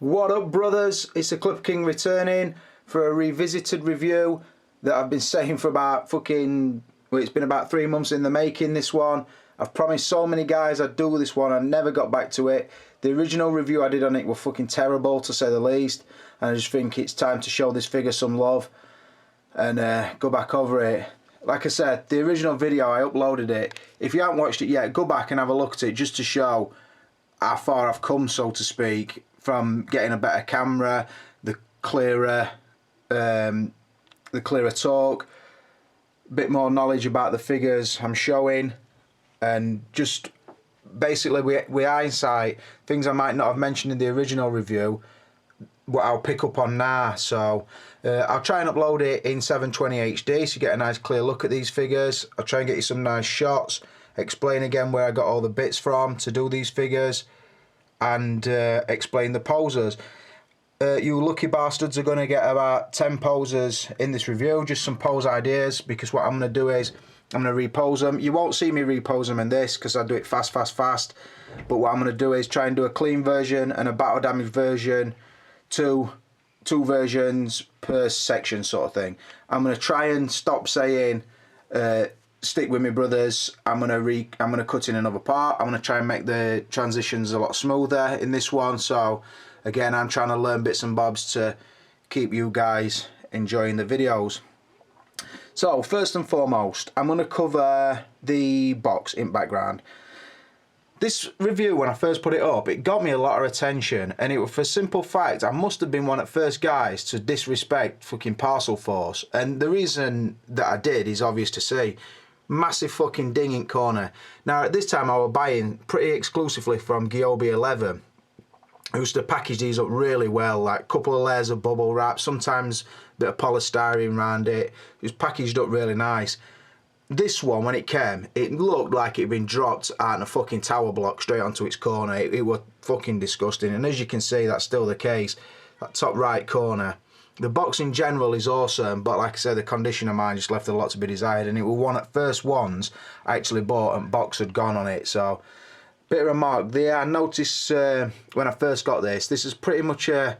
What up, brothers? It's the Clip King returning for a revisited review that I've been saying for about it's been about 3 months in the making, this one. I've promised so many guys I'd do this one, I never got back to it. The original review I did on it were fucking terrible, to say the least, and I just think it's time to show this figure some love and go back over it. Like I said, the original video, I uploaded it. If you haven't watched it yet, go back and have a look at it just to show how far I've come, so to speak, from getting a better camera, the clearer talk, a bit more knowledge about the figures I'm showing, and just basically with hindsight, things I might not have mentioned in the original review, what I'll pick up on now. So I'll try and upload it in 720 HD so you get a nice clear look at these figures. I'll try and get you some nice shots, explain again where I got all the bits from to do these figures, and explain the poses. You lucky bastards are going to get about 10 poses in this review, just some pose ideas, because what I'm going to do is I'm going to repose them. You won't see me repose them in this because I do it fast, but what I'm going to do is try and do a clean version and a battle damage version, two versions per section sort of thing. I'm going to try and stop saying stick with me, brothers. I'm gonna cut in another part. I'm gonna try and make the transitions a lot smoother in this one. So again, I'm trying to learn bits and bobs to keep you guys enjoying the videos. So first and foremost, I'm gonna cover the box in background. This review, when I first put it up, it got me a lot of attention, and it was for simple fact I must have been one of the first guys to disrespect fucking Parcel Force, and the reason that I did is obvious to see. Massive fucking dinging corner. Now at this time I was buying pretty exclusively from Gyobi 11, who used to package these up really well, like a couple of layers of bubble wrap, sometimes a bit of polystyrene around it. It was packaged up really nice. This one, when it came, it looked like it had been dropped out in a fucking tower block straight onto its corner. It was fucking disgusting, and as you can see, that's still the case. That top right corner. The box in general is awesome, but like I said, the condition of mine just left a lot to be desired, and it was one of the first ones I actually bought and box had gone on it. So bit of a mark there. I noticed when I first got this is pretty much I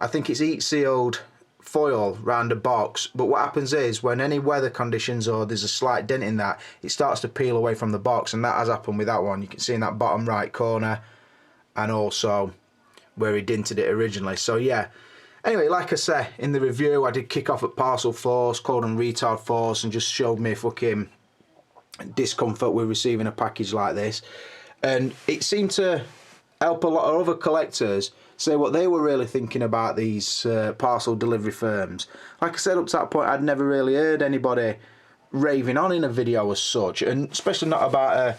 think it's heat sealed foil round the box, but what happens is when any weather conditions or there's a slight dent in that, it starts to peel away from the box, and that has happened with that one. You can see in that bottom right corner, and also where he dented it originally. So yeah. Anyway, like I say, in the review I did kick off at Parcel Force, called them Retard Force, and just showed me fucking discomfort with receiving a package like this. And it seemed to help a lot of other collectors say what they were really thinking about these parcel delivery firms. Like I said, up to that point I'd never really heard anybody raving on in a video as such, and especially not about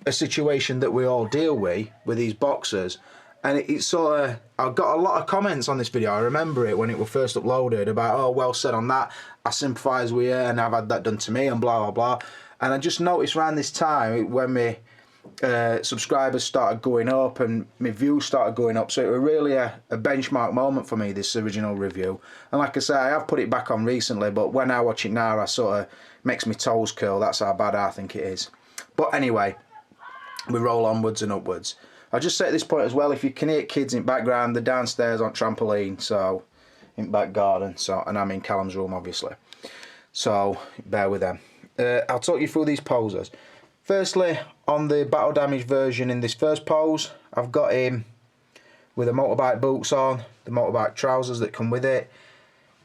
a situation that we all deal with these boxers. And it's sort of, I got a lot of comments on this video. I remember it when it was first uploaded about, oh, well said on that, I sympathise with you and I've had that done to me and blah blah blah. And I just noticed around this time when my subscribers started going up and my views started going up, so it was really a benchmark moment for me, this original review. And like I say, I have put it back on recently, but when I watch it now I sort of makes my toes curl. That's how bad I think it is. But anyway, we roll onwards and upwards. I'll just say at this point as well, if you can hear kids in the background, they're downstairs on trampoline, so in back garden, so, and I'm in Callum's room obviously, so bear with them. I'll talk you through these poses. Firstly, on the battle damage version, in this first pose, I've got him with the motorbike boots on, the motorbike trousers that come with it,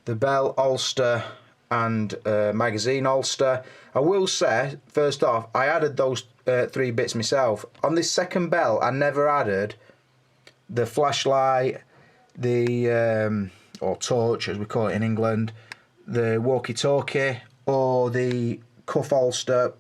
the belt, holster and magazine holster. I will say, first off, I added those 3 bits myself. On this second belt I never added the flashlight, the or torch as we call it in England, the walkie-talkie, or the cuff holster,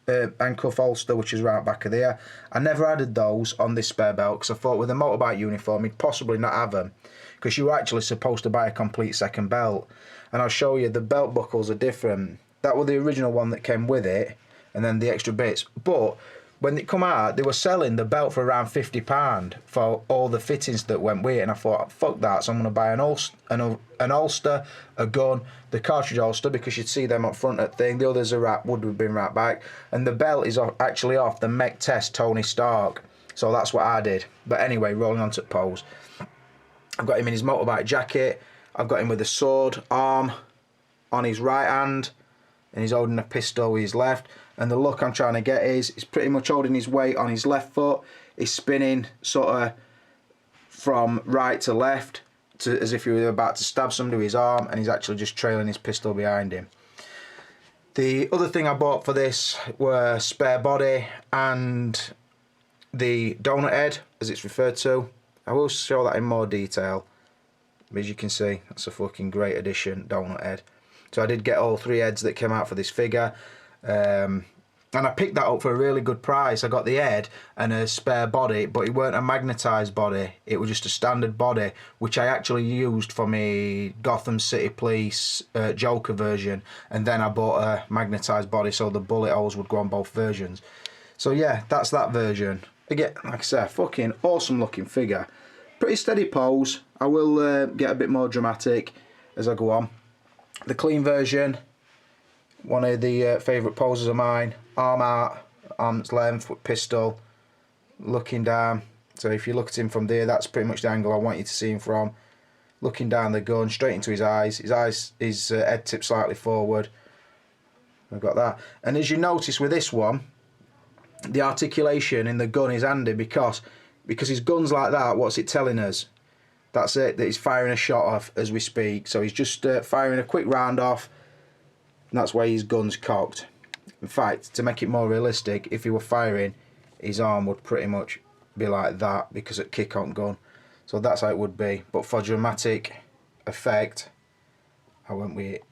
handcuff holster, which is right back of there. I never added those on this spare belt because I thought with a motorbike uniform you'd possibly not have them, because you were actually supposed to buy a complete second belt. And I'll show you, the belt buckles are different. That was the original one that came with it, and then the extra bits. But when it come out, they were selling the belt for around £50 for all the fittings that went with it, and I thought, fuck that, so I'm going to buy an holster, a gun, the cartridge holster, because you'd see them up front at thing, the others are would have been right back, and the belt is actually off the Mech Test Tony Stark, so that's what I did. But anyway, rolling on to pose. I've got him in his motorbike jacket. I've got him with a sword arm on his right hand, and he's holding a pistol with his left. And the look I'm trying to get is he's pretty much holding his weight on his left foot. He's spinning sort of from right to left, as if he were about to stab somebody with his arm, and he's actually just trailing his pistol behind him. The other thing I bought for this were spare body and the donut head, as it's referred to. I will show that in more detail. But as you can see, that's a fucking great addition, donut head. So I did get all 3 heads that came out for this figure. And I picked that up for a really good price. I got the head and a spare body, but it weren't a magnetised body. It was just a standard body, which I actually used for my Gotham City Police Joker version. And then I bought a magnetised body so the bullet holes would go on both versions. So yeah, that's that version. Again, like I said, fucking awesome looking figure. Pretty steady pose. I will get a bit more dramatic as I go on. The clean version, one of the favourite poses of mine. Arm out, arm's length with pistol, looking down. So if you look at him from there, that's pretty much the angle I want you to see him from. Looking down the gun, straight into his eyes. His head tipped slightly forward. I've got that. And as you notice with this one, the articulation in the gun is handy because his gun's like that. What's it telling us? That's it, that he's firing a shot off as we speak. So he's just firing a quick round off, and that's why his gun's cocked. In fact, to make it more realistic, if he were firing, his arm would pretty much be like that because it kick on gun. So that's how it would be. But for dramatic effect, I went with it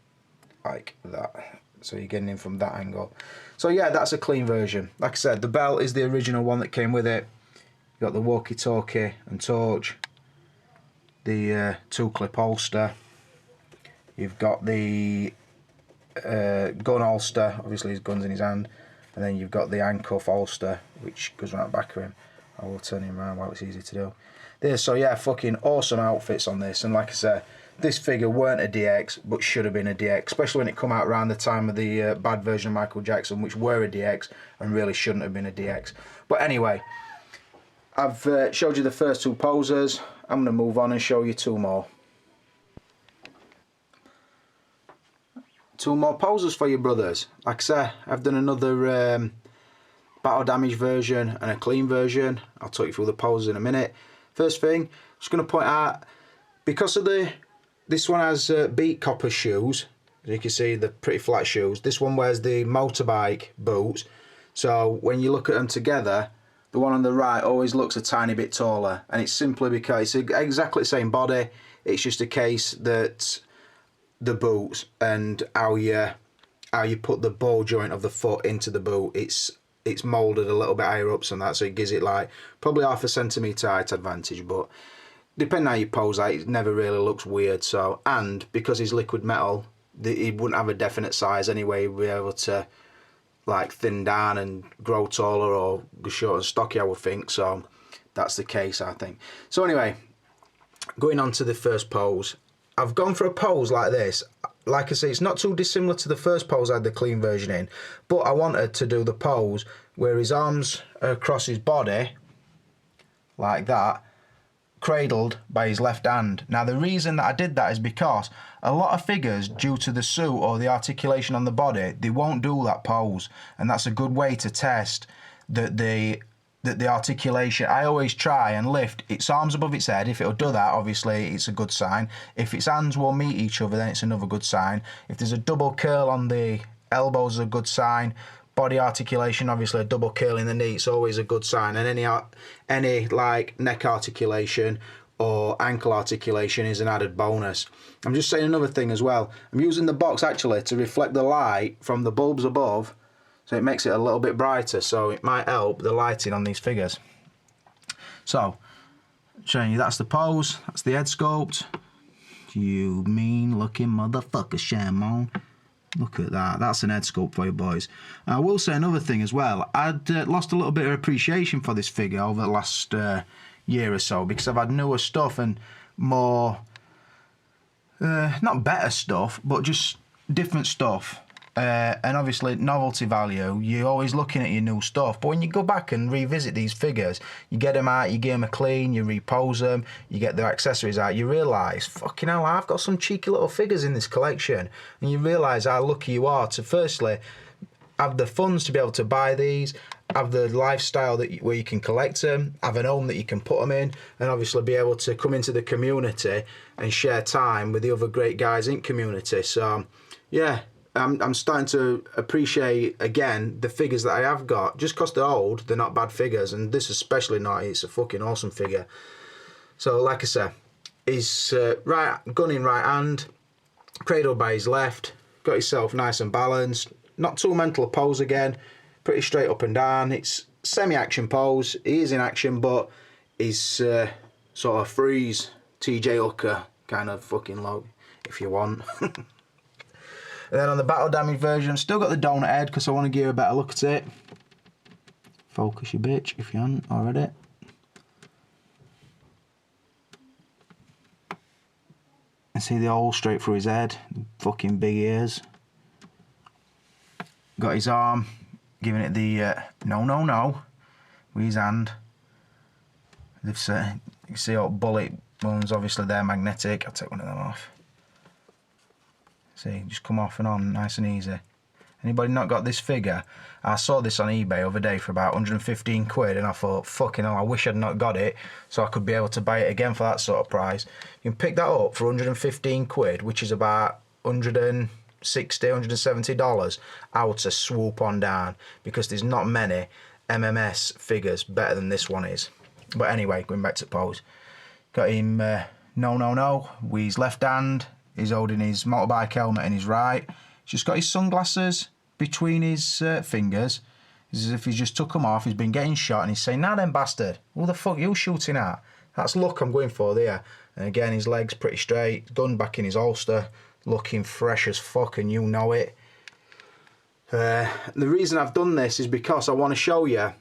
like that. So you're getting in from that angle. So yeah, that's a clean version. Like I said, the belt is the original one that came with it. You've got the walkie-talkie and torch, the 2-clip holster. You've got the gun holster, obviously his gun's in his hand, and then you've got the handcuff holster which goes right back of him. I will turn him around while it's easy to do. There, so yeah, fucking awesome outfits on this. And like I said, this figure weren't a DX but should have been a DX, especially when it come out around the time of the bad version of Michael Jackson, which were a DX and really shouldn't have been a DX. But anyway, I've showed you the first 2 poses. I'm going to move on and show you 2 more. 2 more poses for you brothers. Like I say, I've done another battle damage version and a clean version. I'll talk you through the poses in a minute. First thing, just going to point out, because of this one has beat copper shoes, as you can see, the pretty flat shoes. This one wears the motorbike boots, so when you look at them together, the one on the right always looks a tiny bit taller, and it's simply because it's exactly the same body. It's just a case that the boots and how you put the ball joint of the foot into the boot, it's moulded a little bit higher up than that, so it gives it like probably half a centimetre height advantage. But depending how you pose that, it never really looks weird. So, and because it's liquid metal, it wouldn't have a definite size anyway. You'd be able to like thin down and grow taller or go short and stocky, I would think. So that's the case, I think. So anyway, going on to the first pose. I've gone for a pose like this. Like I say, it's not too dissimilar to the first pose I had the clean version in, but I wanted to do the pose where his arms are across his body, like that, cradled by his left hand. Now the reason that I did that is because a lot of figures, due to the suit or the articulation on the body, they won't do that pose, and that's a good way to test that the articulation. I always try and lift its arms above its head. If it'll do that, obviously it's a good sign. If its hands will meet each other, then it's another good sign. If there's a double curl on the elbows, is a good sign. Body articulation, obviously a double curl in the knee, it's always a good sign. And any like neck articulation or ankle articulation is an added bonus. I'm just saying another thing as well. I'm using the box actually to reflect the light from the bulbs above, so it makes it a little bit brighter, so it might help the lighting on these figures. So, showing you that's the pose, that's the head sculpt. You mean looking motherfucker, Shamon. Look at that, that's an head sculpt for you boys. I will say another thing as well. I'd lost a little bit of appreciation for this figure over the last year or so, because I've had newer stuff and more, not better stuff, but just different stuff. and obviously novelty value, you're always looking at your new stuff. But when you go back and revisit these figures, you get them out, you give them a clean, you repose them, you get the accessories out, you realise, fucking hell, I've got some cheeky little figures in this collection. And you realise how lucky you are to firstly have the funds to be able to buy these, have the lifestyle where you can collect them, have an home that you can put them in, and obviously be able to come into the community and share time with the other great guys in community. So yeah, I'm starting to appreciate again the figures that I have got. Just because they're old, they're not bad figures, and this especially not. It's a fucking awesome figure. So like I said, he's gun in right hand, cradled by his left, got himself nice and balanced, not too mental a pose again, pretty straight up and down. It's semi-action pose. He is in action, but he's sort of freeze TJ Hooker kind of fucking look, if you want. And then on the battle damage version, still got the donut head because I want to give you a better look at it. Focus you bitch if you haven't already. And see the hole straight through his head, fucking big ears. Got his arm, giving it the no with his hand. You see all bullet wounds, obviously they're magnetic. I'll take one of them off. See, just come off and on, nice and easy. Anybody not got this figure? I saw this on eBay the other day for about 115 quid, and I thought, fucking hell, I wish I'd not got it, so I could be able to buy it again for that sort of price. You can pick that up for 115 quid, which is about $160, $170. I would say swoop on down, because there's not many MMS figures better than this one is. But anyway, going back to pose. Got him no with his left hand. He's holding his motorbike helmet in his right. He's just got his sunglasses between his fingers. It's as if he's just took them off. He's been getting shot and he's saying, "Now then, bastard, who the fuck are you shooting at?" That's luck I'm going for there. And again, his legs pretty straight, gun back in his holster, looking fresh as fuck, and you know it. The reason I've done this is because I want to show you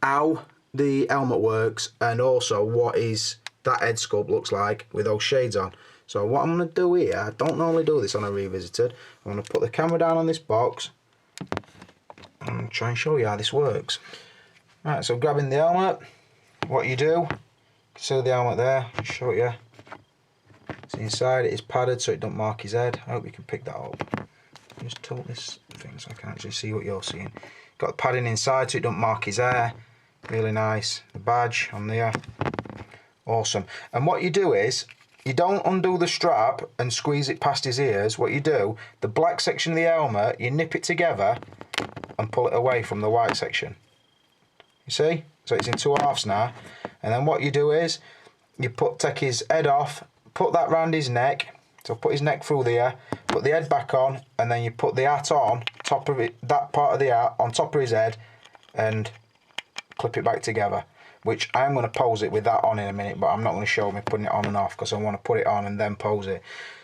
how the helmet works and also what that head sculpt looks like with those shades on. So what I'm going to do here, I don't normally do this on a Revisited. I'm going to put the camera down on this box and try and show you how this works. Right, so grabbing the helmet, what you do, you can see the helmet there, I'll show you. See inside it is padded so it don't mark his head. I hope you can pick that up. Just tilt this thing so I can actually see what you're seeing. Got the padding inside so it don't mark his hair. Really nice. The badge on there. Awesome. And what you do is, you don't undo the strap and squeeze it past his ears. What you do, the black section of the helmet, you nip it together and pull it away from the white section. You see? So it's in two halves now. And then what you do is, you take his head off, put that round his neck, so put his neck through there, put the head back on, and then you put the hat on, top of it, that part of the hat, on top of his head, and clip it back together. Which I'm going to pose it with that on in a minute, but I'm not going to show me putting it on and off because I want to put it on and then pose it.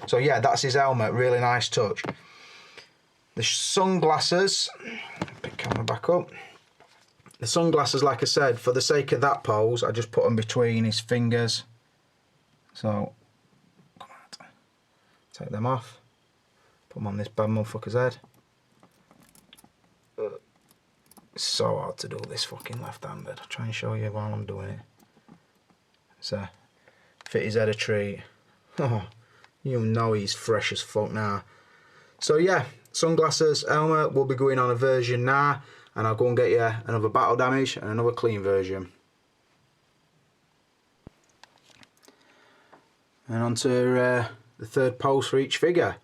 So yeah, that's his helmet, really nice touch. The sunglasses, pick the camera back up. The sunglasses, like I said, for the sake of that pose, I just put them between his fingers. So, come on, take them off, put them on this bad motherfucker's head. It's so hard to do this fucking left-handed. I'll try and show you while I'm doing it. So, fit his head a treat. Oh, you know he's fresh as fuck now. So yeah, sunglasses, helmet, will be going on a version now, and I'll go and get you another battle damage and another clean version. And on to the third pose for each figure.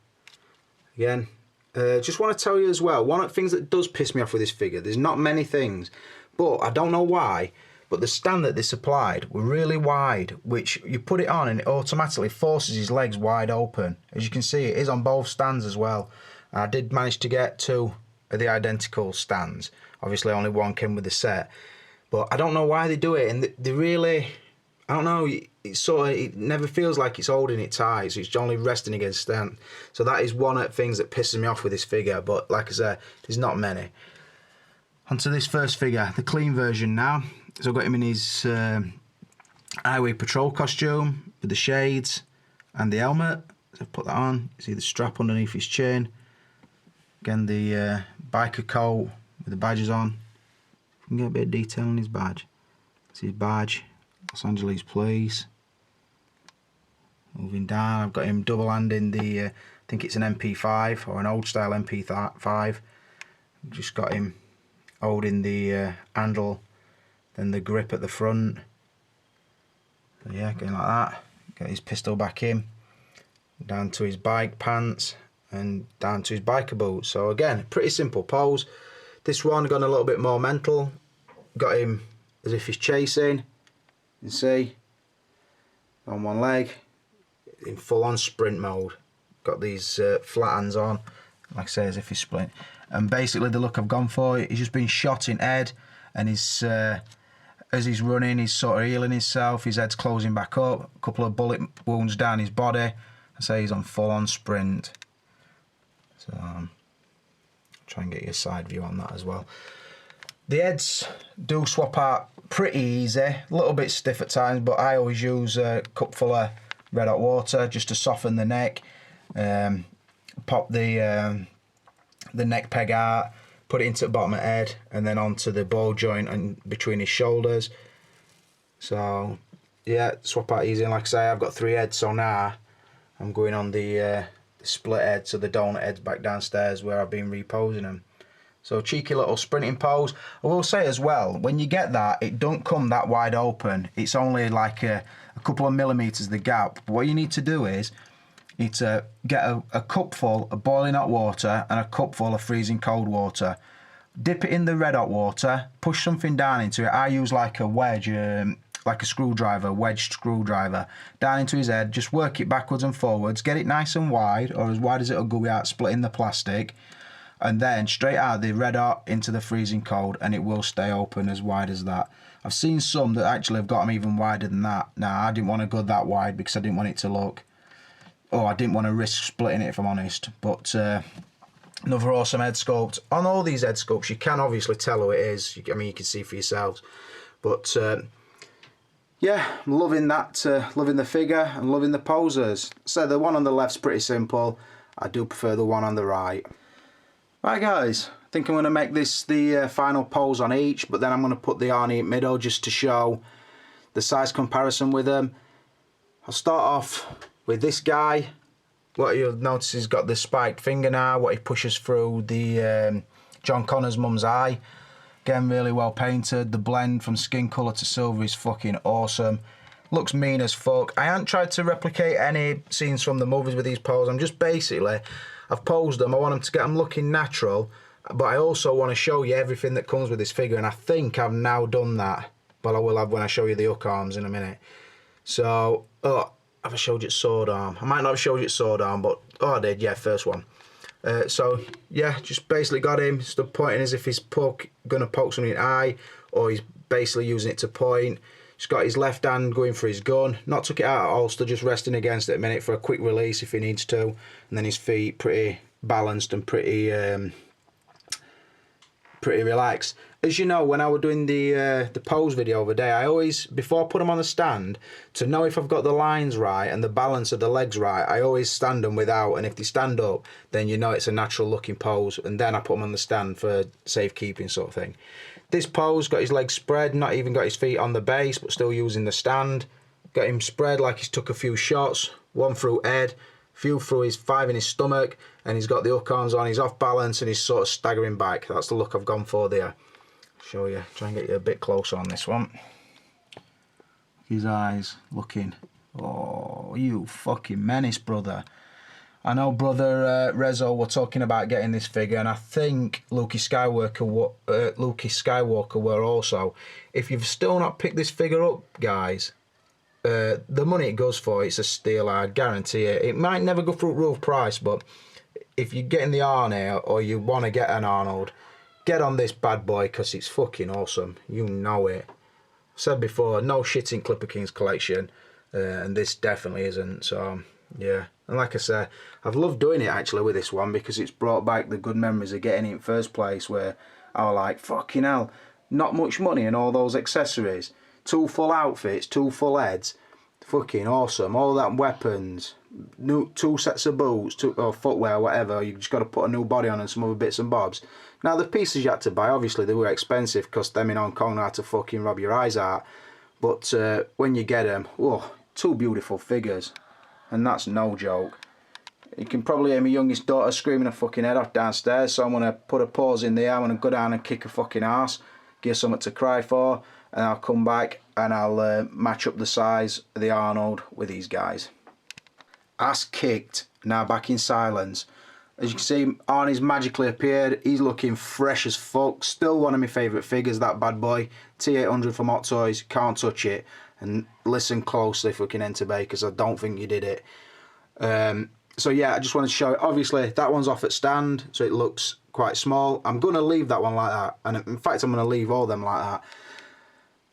Again, just want to tell you as well, one of the things that does piss me off with this figure, there's not many things, but I don't know why, but the stand that they supplied were really wide, which you put it on and it automatically forces his legs wide open. As you can see, it is on both stands as well. I did manage to get two of the identical stands. Obviously only one came with the set, but I don't know why they do it, and they really, I don't know, it never feels like it's holding it tight, so it's only resting against stand. So that is one of the things that pisses me off with this figure, but like I said, there's not many. Onto this first figure, the clean version now. So I've got him in his highway patrol costume with the shades and the helmet. So I've put that on, you see the strap underneath his chin. Again, the biker coat with the badges on. You can get a bit of detail on his badge. It's his badge, Los Angeles Police. Moving down, I've got him double handing the, I think it's an MP5 or an old style MP5. Just got him holding the handle, then the grip at the front. So yeah, going like that. Get his pistol back in, down to his bike pants, and down to his biker boots. So again, pretty simple pose. This one gone a little bit more mental. Got him as if he's chasing. You can see on one leg, in full on sprint mode. Got these flat hands on, like I say, as if he's sprinting. And basically the look I've gone for, he's just been shot in head, and he's as he's running, he's sort of healing himself, his head's closing back up, a couple of bullet wounds down his body. I say he's on full on sprint. So try and get you a side view on that as well. The heads do swap out pretty easy, a little bit stiff at times, but I always use a cup full of red hot water just to soften the neck. Pop the neck peg out, put it into the bottom of the head, and then onto the ball joint and between his shoulders. So yeah, swap out easy. And like I say, I've got 3 heads, so now I'm going on the split head, so the donut head's back downstairs where I've been reposing them. So cheeky little sprinting pose. I will say as well, when you get that, it don't come that wide open. It's only like a couple of millimeters the gap. But what you need to do is you need to get a cup full of boiling hot water and a cup full of freezing cold water. Dip it in the red hot water, push something down into it. I use like a wedge, like a screwdriver, wedged screwdriver, down into his head. Just work it backwards and forwards. Get it nice and wide, or as wide as it'll go without splitting the plastic. And then straight out the red hot into the freezing cold, and it will stay open as wide as that. I've seen some that actually have got them even wider than that. Now, I didn't want to go that wide because I didn't want it to look... Oh, I didn't want to risk splitting it, if I'm honest. But another awesome head sculpt. On all these head sculpts, you can obviously tell who it is. I mean, you can see for yourselves. But yeah, I'm loving that. Loving the figure and loving the poses. So the one on the left's pretty simple. I do prefer the one on the right. Right guys, I think I'm going to make this the final pose on each, but then I'm going to put the Arnie in middle just to show the size comparison with them. I'll start off with this guy. What you'll notice, he's got the spiked finger now, what he pushes through the John Connor's mum's eye. Again, really well painted. The blend from skin colour to silver is fucking awesome. Looks mean as fuck. I haven't tried to replicate any scenes from the movies with these poses. I'm just basically... I've posed them, I want them to get them looking natural, but I also want to show you everything that comes with this figure, and I think I've now done that, but I will have when I show you the hook arms in a minute. So, oh, have I showed you sword arm? I might not have showed you sword arm, but, oh I did, yeah, first one. So, yeah, just basically got him, stood pointing as if he's gonna poke something in the eye, or he's basically using it to point. He's got his left hand going for his gun, not took it out of holster, just resting against it a minute for a quick release if he needs to, and then his feet pretty balanced and pretty relaxed. As you know, when I was doing the pose video the other day, I always, before I put them on the stand, to know if I've got the lines right and the balance of the legs right, I always stand them without, and if they stand up, then you know it's a natural looking pose, and then I put them on the stand for safekeeping sort of thing. This pose, got his legs spread, not even got his feet on the base, but still using the stand. Got him spread like he's took a few shots, one through head, few through his 5 in his stomach, and he's got the hook arms on, he's off balance and he's sort of staggering back. That's the look I've gone for there. Show you, try and get you a bit closer on this one. His eyes looking, oh, you fucking menace, brother. I know brother Rezo were talking about getting this figure, and I think Luke Skywalker were also. If you've still not picked this figure up, guys, the money it goes for, it's a steal, I guarantee it. It might never go through roof price, but if you're getting the Arnie or you want to get an Arnold, get on this bad boy because it's fucking awesome. You know it. I've said before, no shit in Clipper King's collection, and this definitely isn't, so yeah. And like I said, I've loved doing it actually with this one because it's brought back the good memories of getting it in first place, where I was like, fucking hell, not much money and all those accessories, 2 full outfits, 2 full heads, Fucking awesome. All that weapons, new 2 sets of boots, or footwear, whatever. You just got to put a new body on and some other bits and bobs. Now the pieces you had to buy, obviously they were expensive because them in Hong Kong know how to fucking rob your eyes out. But when you get them, oh, 2 beautiful figures, and that's no joke. You can probably hear my youngest daughter screaming her fucking head off downstairs, so I'm going to put a pause in there. I'm going to go down and kick her fucking arse, give her something to cry for, and I'll come back and I'll match up the size of the Arnold with these guys. Ass kicked, now back in silence. As you can see, Arnie's magically appeared. He's looking fresh as fuck. Still one of my favourite figures, that bad boy. T800 from Hot Toys, can't touch it. And listen closely, fucking Enter Bay, because I don't think you did it. So yeah, I just wanted to show it. Obviously, that one's off at stand, so it looks quite small. I'm going to leave that one like that. And in fact, I'm going to leave all them like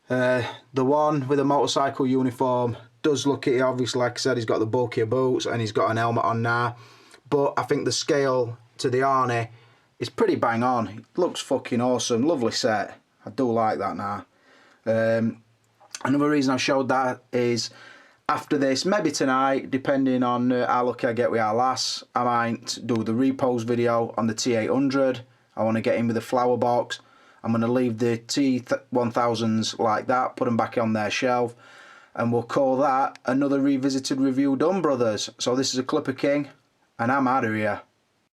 that. The one with the motorcycle uniform does look at it. Obviously, like I said, he's got the bulkier boots and he's got an helmet on now. But I think the scale to the Arnie is pretty bang on. It looks fucking awesome. Lovely set. I do like that now. Another reason I showed that is after this, maybe tonight, depending on how lucky I get with our lass, I might do the repose video on the T800. I want to get in with the flower box. I'm going to leave the T1000s like that, put them back on their shelf, and we'll call that another revisited review done, brothers. So this is a Clipper King, and I'm out of here.